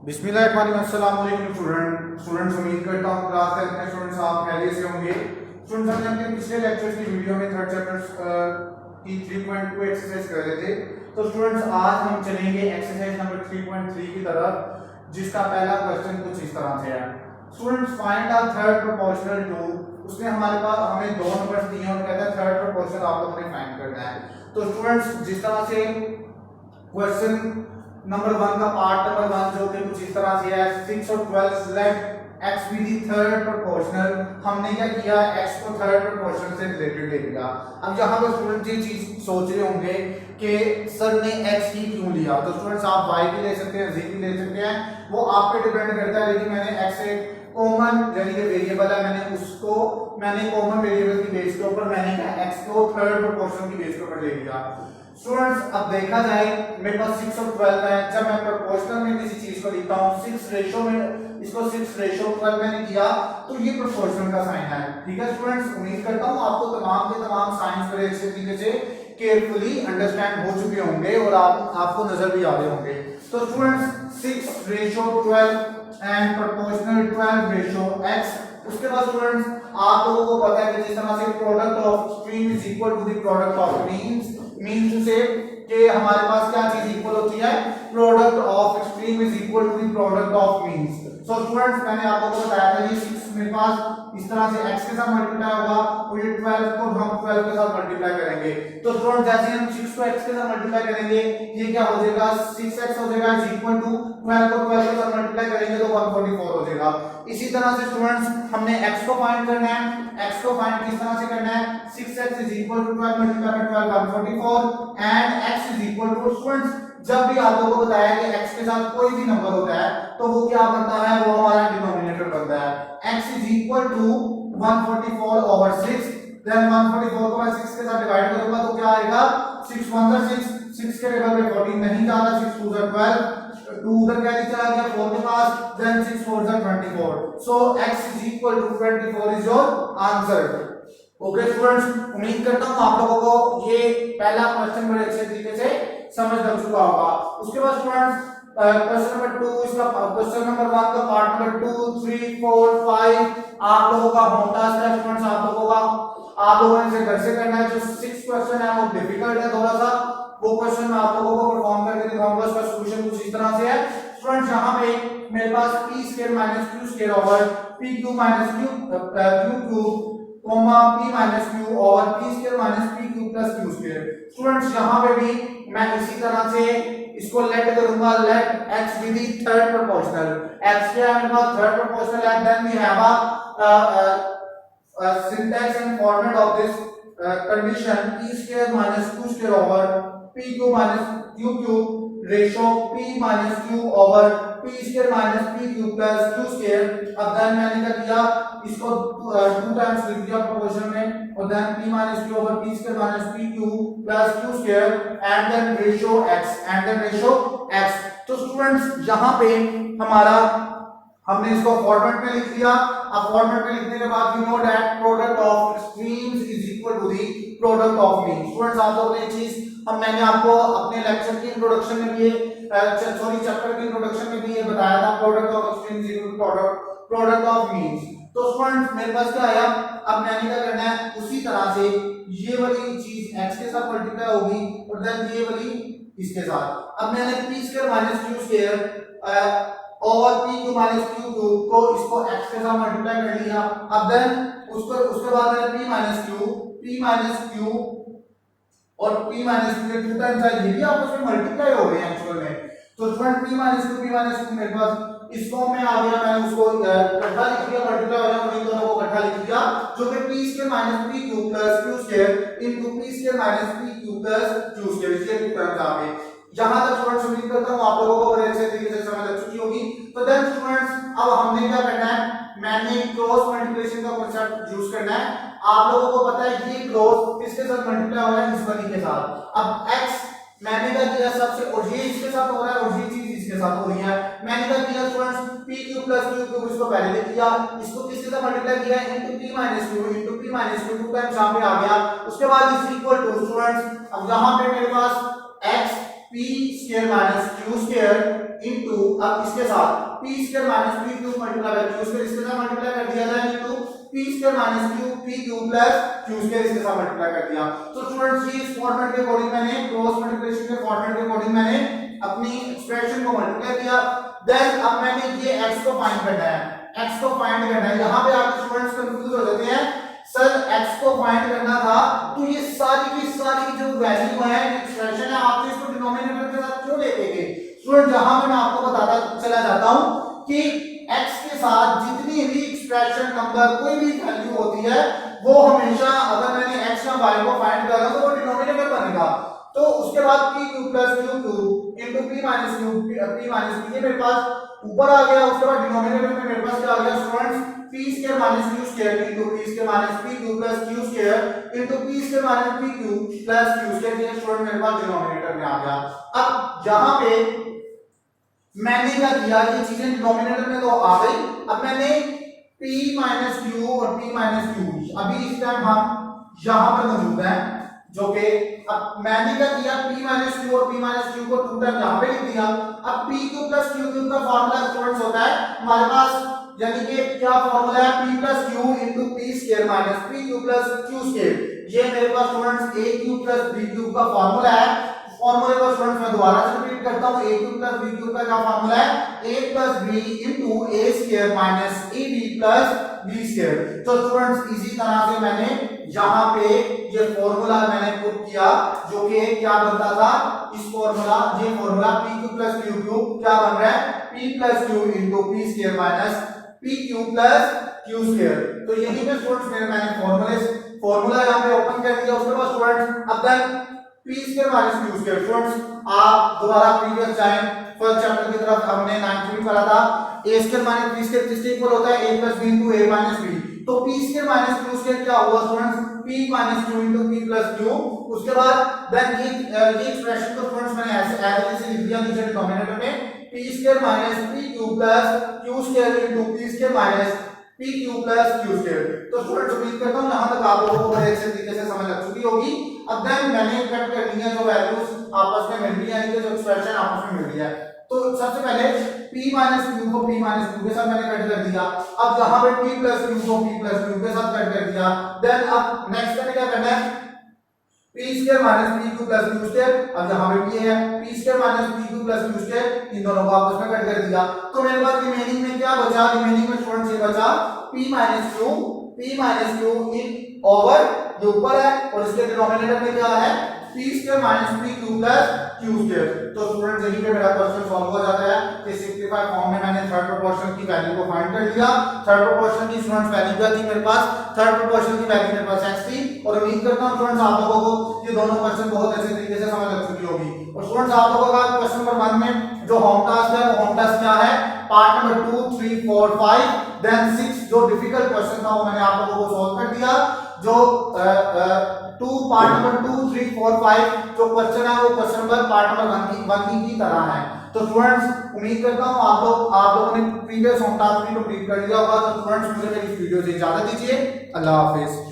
बिस्मिल्लाहिर्रहमानिर्रहीम स्टूडेंट्स उम्मीद करता हूँ क्लास 10 में स्टूडेंट्स आप खैरियत से होंगे। स्टूडेंट्स हमने अपने पिछले लेक्चर्स की वीडियो में थर्ड चैप्टर की 3.2 एक्सरसाइज कर रहे थे। तो स्टूडेंट्स आज हम चलेंगे एक्सरसाइज नंबर 3.3 की तरफ, जिसका पहला क्वेश्चन कुछ इस तरह से है। Students find the third proportional to. उसने हमारे पास हमें दो नंबर्स दिए और कहता है थर्ड प्रोपोर्शनल आप लोगों ने फाइंड करना है। तो स्टूडेंट्स जिस तरह से क्वेश्चन नंबर 1 का पार्ट नंबर 1 जो कि कुछ इस तरह से है 6 और 12 select x be the third proportional. हमने क्या किया, x को थर्ड प्रोपोर्शनल से रिलेटेड ले लिया। अब यहाँ पर स्टूडेंट ये चीज सोच रहे होंगे कि सर ने x ही क्यों लिया। तो स्टूडेंट्स आप y भी ले सकते हैं, z भी ले सकते हैं, वो आप पे डिपेंड करता है। लेकिन मैंने x एक कॉमन यानी कि वेरिएबल है, मैंने कॉमन वेरिएबल की बेस के ऊपर मैंने क्या x को थर्ड प्रोपोर्शनल की बेस के ऊपर ले लिया। स्टूडेंट्स अब देखा जाए मेरे पास 6 और 12 है। जब मैं प्रोपोर्शनल में किसी चीज को लिखता हूं 6 रेशो में, इसको 6 रेशो 12 मैंने किया तो ये प्रोपोर्शनल का साइन है। ठीक है स्टूडेंट्स, उम्मीद करता हूं आपको तमाम के तमाम साइंस बड़े अच्छे तरीके से केयरफुली अंडरस्टैंड हो चुके होंगे और आपको नजर भी आ रहे होंगे। तो students 6 ratio 12 and proportional 12 ratio x। उसके बाद स्टूडेंट्स आप लोगों को पता है कि जिस तरह से product of stream is equal to the product of means to से कि हमारे पास क्या चीज इक्वल होती है, product of extreme is equal to the product of means. So students मैंने आपको बताया था ये 6 मेरे पास इस तरह से x के साथ मल्टीप्लाई होगा और ये 12 को हम 12 के साथ मल्टीप्लाई करेंगे। तो स्टूडेंट जैसे हम 6 को x के साथ मल्टीप्लाई करेंगे ये क्या हो जाएगा 6x हो जाएगा इज इक्वल टू 12 को 12 के साथ मल्टीप्लाई करेंगे तो 144 हो जाएगा। इसी तरह से स्टूडेंट्स हमने x को फाइंड करना है। x को फाइंड किस तरह से करना है, 6x is equal to 12 multiply by 12 144 and x is equal to students जब भी आप लोगों को बताया कि x के साथ कोई भी नंबर होता है तो वो क्या बनता है, वो हमारा डिनोमिनेटर बनता है। x is equal to 144 over 6, then 144 को मैं 6 के साथ डिवाइड करूंगा तो क्या आएगा 6 1 जा 6 के जगह पे 14 नहीं जाना, 6 2 जा 12, 2 उधर क्या चला गया 4 के पास, देन 6 4 जा 24। So x is equal to 24 is your answer. Okay students, उम्मीद करता हूं आप लोगों को ये पहला क्वेश्चन बड़े अच्छे तरीके से समझ लग चुका होगा। उसके बाद स्टूडेंट्स क्वेश्चन नंबर 2 इसका क्वेश्चन नंबर 1 का पार्ट नंबर 2 3 4 5 आप लोगों का होम टास्क है। स्टूडेंट्स आप लोगों ने इसे घर से करना है। जो 6 क्वेश्चन है वो डिफिकल्ट है थोड़ा सा, वो क्वेश्चन मैं आप लोगों को परफॉर्म करके दिखाऊंगा। उसका सॉल्यूशन कुछ इस तरह से है। स्टूडेंट्स यहां पे मेरे पास p² - q² over pq - q³ comma p - q over p² - pq + q²। Students यहां पे भी मैं इसी तरह से इसको लेट करूंगा, let x be the third proportional. x क्या है मेरे पास थर्ड प्रोपोर्शनल है, then we have a syntax and format of this condition p² - q² over pq - q³ ratio p - q over p² - pq plus q²। अब then मैंने क्या किया, इसको 2 टाइम्स लिख दिया प्रोपोर्शन में और then p - q over p² - pq plus q² and then ratio x। तो स्टूडेंट्स यहाँ पे हमने इसको फॉर्मेट में लिख दिया। अब फॉर्मेट में लिखने के बाद we know that product of extremes is equal to the product of mean. Students आप लोगों ने ये चीज मैंने आपको अपने लेक्चर की इंट्रोडक्शन में भी चैप्टर की इंट्रोडक्शन में भी ये बताया था, product of extremes is equal to product of means. तो स्टूडेंट्स मेरे पास क्या आया, अब मैंने क्या करना है उसी तरह से ये वाली चीज x के साथ मल्टीप्लाई होगी और देन ये वाली इसके साथ। अब मैंने p² - q² और pq - q³ को इसको x के साथ मल्टीप्लाई कर लिया। अब देन उसके बाद है p - q और p - q के 2 टाइम्स है, ये भी आपस में मल्टीप्लाई हो गए एक्चुअल में। तो स्टूडेंट p - q मेरे पास इस फॉर्म में आ गया। मैंने उसको इकट्ठा लिख दिया, मल्टीप्लाई हो गया और इन दोनों को इकट्ठा लिख दिया जो कि p² - pq plus q² into p² - pq plus q²। इसके 2 टाइम्स आ गए। जहां तक स्टूडेंट्स उम्मीद करता हूं आप लोगों को बड़े अच्छे तरीके से समझ आ चुकी होगी। तो देन स्टूडेंट्स अब हमने क्या करना है, मैंने क्रॉस मल्टीप्लिकेशन का कांसेप्ट यूज करना है। आप लोगों को पता है ये क्रॉस किसके साथ मल्टीप्लाई हो रहा है, इस वाली के साथ। अब x मैंने क्या किया सबसे, और ये इसके साथ हो रहा है और ये चीज इसके साथ हो रही है। मैंने क्या किया स्टूडेंट्स pq plus q³ इसको पहले लिख दिया, इसको किसके साथ मल्टीप्लाई किया into p - q 2 टाइम्स यहां पे आ गया। उसके बाद इज इक्वल टू स्टूडेंट्स अब यहां पे मेरे पास x p square minus q square into, अब इसके साथ p square minus p cube multiply by q square इसके साथ मल्टीप्लाई कर दिया जाए into p square minus q p cube plus q square इसके साथ मल्टीप्लाई कर दिया। तो स्टूडेंट्स ये इस फॉर्मेट के अकॉर्डिंग मैंने क्रॉस मल्टीप्लिकेशन के फॉर्मेट के अकॉर्डिंग मैंने अपनी एक्सप्रेशन को मल्टीप्लाई किया। देन अब मैंने ये x को फाइंड करना है, x को फाइंड करना है। यहां पे आके स्टूडेंट्स कंफ्यूज हो जाते हैं, सर x को फाइंड करना था तो ये सारी की सारी जो वैल्यू है एक्सप्रेशन है आप इसको डिनोमिनेटर के साथ क्यों लेते हैं? स्टूडेंट जहां मैं आपको बताता चला जाता हूं कि x के साथ जितनी भी एक्सप्रेशन नंबर कोई भी वैल्यू होती है वो हमेशा, अगर मैंने x या y को फाइंड कर रहा हूं तो वो डिनोमिनेटर बनेगा। तो उसके बाद p cube plus q cube into p minus q p minus q ये मेरे पास ऊपर आ गया। उसके बाद डिनोमिनेटर में मेरे पास क्या आ गया students, p square minus q square into p square minus p cube plus q square into p square minus p cube plus q square. ये स्टूडेंट मेरे पास डिनोमिनेटर में आ गया। अब यहां पे मैंने क्या किया, ये चीजें डिनोमिनेटर में तो आ गई। अब मैंने p माइनस q और p माइनस q अभी इस टाइम हम यहां पर मौजूद हैं, जो कि अब मैंने क्या किया, p माइनस q और p माइनस q को टू टाइम यहां पे लिख दिया। अब p cube plus q cube का फार्मूला स्टूडेंट्स होता है हमारे पास, यानी कि क्या फार्मूला है, p plus q into p square minus p cube plus q square. ये मेरे पास students a cube plus b cube का फार्मूला है। फॉर्मूले को स्टूडेंट्स मैं दोबारा से रिपीट करता हूं, a cube plus b cube का क्या फार्मूला है, a plus b into a square minus ab plus b square. तो स्टूडेंट्स इसी तरह से मैंने यहां पे ये फार्मूला मैंने पुट किया, जो कि क्या बनता था, इस फार्मूला ये formula p cube plus q cube क्या बन रहा है, p plus q into p square minus p cube plus q square. तो यही पे स्टूडेंट्स मैंने फार्मूला यहां पे ओपन कर दिया। उसके बाद स्टूडेंट्स अब then p square minus q square. Students आप दोबारा प्रीवियस जाएं, फर्स्ट चैप्टर की तरफ, हमने 9th में पढ़ा था a square minus b square किसके इक्वल होता है, a plus b into a minus b। तो p square minus q square क्या हुआ students, p minus q into p plus q। उसके बाद देन ये एक्सप्रेशन को स्टूडेंट्स मैंने ऐसे लिख दिया नीचे डिनोमिनेटर में, p square minus p cube plus q square into p square minus p cube plus q square. तो स्टूडेंट्स उम्मीद करता हूं यहां तक आप लोगों को बड़े अच्छे तरीके से समझ आ चुकी होगी। अब देन मैंने कट कर लिया जो वैल्यूज आपस में मिल रही है, यानी कि जो एक्सप्रेशन आपस में मिल रही है। तो सबसे पहले p माइनस q को p माइनस q के साथ मैंने कट कर दिया। अब यहां पे p प्लस q को p प्लस q के साथ कट कर दिया। देन अब नेक्स्ट मैंने क्या करना है, p square minus p cube plus q square. अब यहां पे p है, p square minus p cube plus q square, इन दोनों को आपस में कट कर दिया। तो मेरे पास रिमेनिंग में क्या बचा, रिमेनिंग में स्टूडेंट्स ये बचा p माइनस q इन ओवर जो ऊपर है, और इसके डिनोमिनेटर में क्या है, p square minus p cube plus q square. तो स्टूडेंट्स यहीं पे मेरा क्वेश्चन सॉल्व हो जाता है कि सिंपलीफाई फॉर्म में मैंने थर्ड प्रोपोर्शन की वैल्यू को फाइंड कर लिया। थर्ड प्रोपोर्शन की स्टूडेंट्स वैल्यू क्या थी मेरे पास, थर्ड प्रोपोर्शन की वैल्यू मेरे पास x थी। और उम्मीद करता हूं स्टूडेंट्स आप लोगों को ये दोनों क्वेश्चन बहुत अच्छे तरीके से समझ लग चुकी होगी। और स्टूडेंट्स आप लोगों का क्वेश्चन नंबर 1 में जो होम टास्क है, वो होम टास्क क्या है, पार्ट नंबर 2 3 4 5 देन 6 जो डिफिकल्ट क्वेश्चन था वो मैंने आप लोगों को सॉल्व कर दिया। जो पार्ट नंबर 2 3 4 5 जो क्वेश्चन है वो क्वेश्चन नंबर पार्ट नंबर 1 की तरह है। तो स्टूडेंट्स उम्मीद करता हूं आप लोगों ने प्रीवियस होम टास्क भी कंप्लीट कर लिया होगा। तो स्टूडेंट्स मुझे मेरी वीडियो से इजाजत दीजिए, अल्लाह हाफिज।